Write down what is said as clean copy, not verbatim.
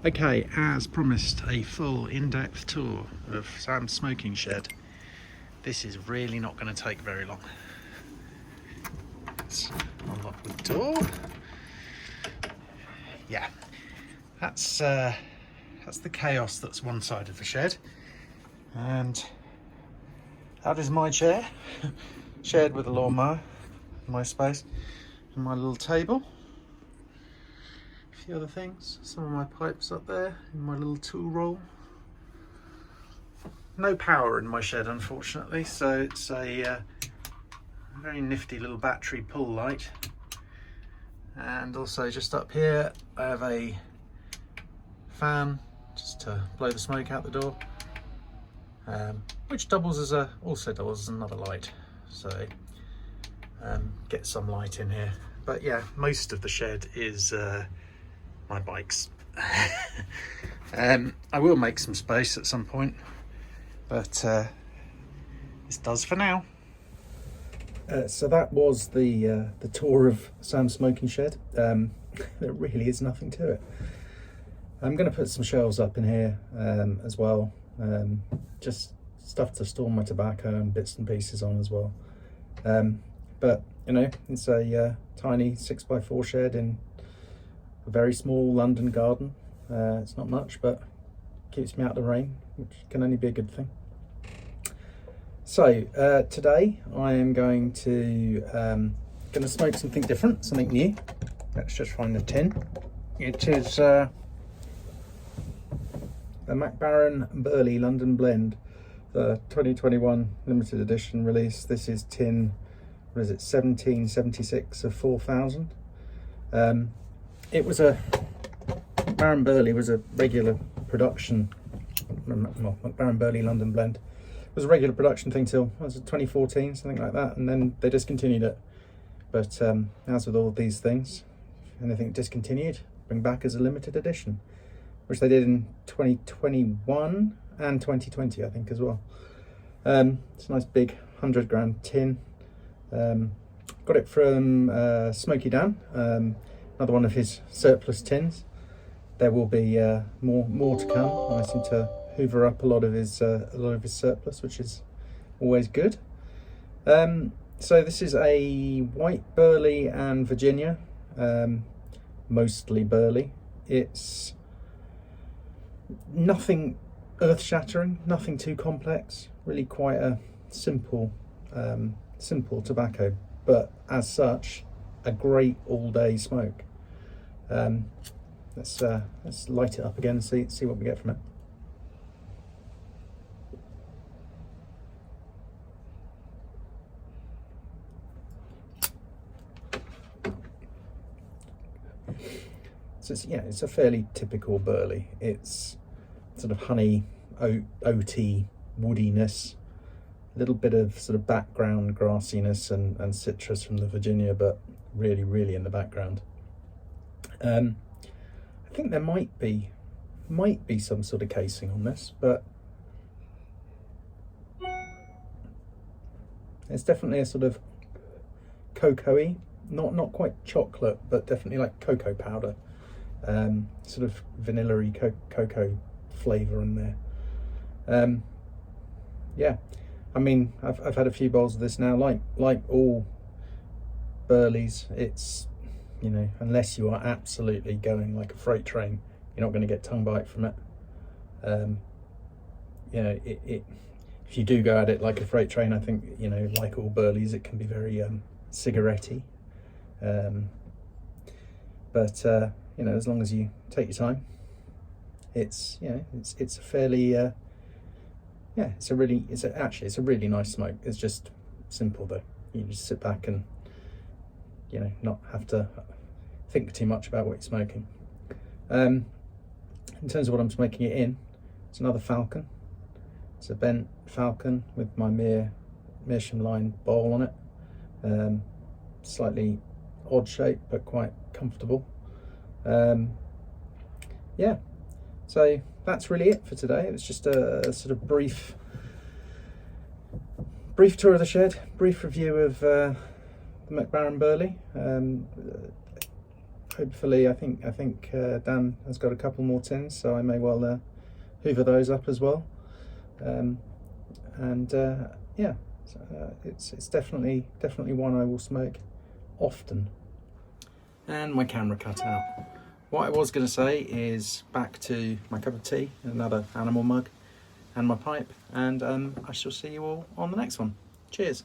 Okay, as promised, a full in-depth tour of Sam's smoking shed. This is really not going to take very long. Let's unlock the door. Yeah, that's the chaos that's one side of the shed, and that is my chair, shared with a lawnmower, my space, and my little table. A few other things, some of my pipes up there, and my little tool roll. No power in my shed, unfortunately, so it's a very nifty little battery pull light. And also just up here I have a fan just to blow the smoke out the door, which also doubles as another light, so get some light in here. But yeah, most of the shed is my bikes. I will make some space at some point, but this does for now. So that was the tour of Sam's smoking shed. There really is nothing to it. I'm going to put some shelves up in here as well, just stuff to store my tobacco and bits and pieces on as well. But you know, it's a tiny 6x4 shed in a very small London garden. It's not much, but keeps me out of the rain, which can only be a good thing. So today I am going to smoke something different, something new. Let's just find the tin. It is the Baren Burley London Blend, the 2021 limited edition release. This is tin, what is it, 1776 of 4000. It was Baren Burley was a regular production, well, Baren Burley London Blend was a regular production thing till, was it 2014, something like that, and then they discontinued it. But as with all of these things, anything discontinued, bring back as a limited edition, which they did in 2021 and 2020, I think, as well. It's a nice big 100 gram tin. Got it from Smoky Dan, another one of his surplus tins. There will be more to come. I seem to hoover up a lot of his surplus, which is always good. So this is a white Burley and Virginia, mostly Burley. It's nothing earth-shattering, nothing too complex. Really quite a simple tobacco, but as such, a great all-day smoke. Let's light it up again and see what we get from it. So it's a fairly typical Burley. It's sort of honey, oaty, woodiness, a little bit of sort of background grassiness and citrus from the Virginia, but really in the background. I think there might be some sort of casing on this, but it's definitely a sort of cocoa-y, not quite chocolate, but definitely like cocoa powder. Sort of vanilla-y cocoa flavour in there. Yeah, I mean, I've had a few bowls of this now. Like all Burleys, it's, you know, unless you are absolutely going like a freight train, you're not going to get tongue bite from it. You know, if you do go at it like a freight train, I think, you know, like all Burleys, it can be very cigarette-y. But you know, as long as you take your time, it's, you know, it's a fairly yeah, it's a really nice smoke. It's just simple though. You just sit back and, you know, not have to think too much about what you're smoking. In terms of what I'm smoking it in, it's another Falcon. It's a bent Falcon with my Meerschaum line bowl on it. Slightly odd shape, but quite comfortable. Yeah, so that's really it for today. It was just a sort of brief tour of the shed, brief review of the Baren Burley. hopefully, I think Dan has got a couple more tins, so I may well hoover those up as well. Yeah, it's definitely one I will smoke often. And my camera cut out. What I was going to say is back to my cup of tea, another animal mug, and my pipe, and I shall see you all on the next one. Cheers.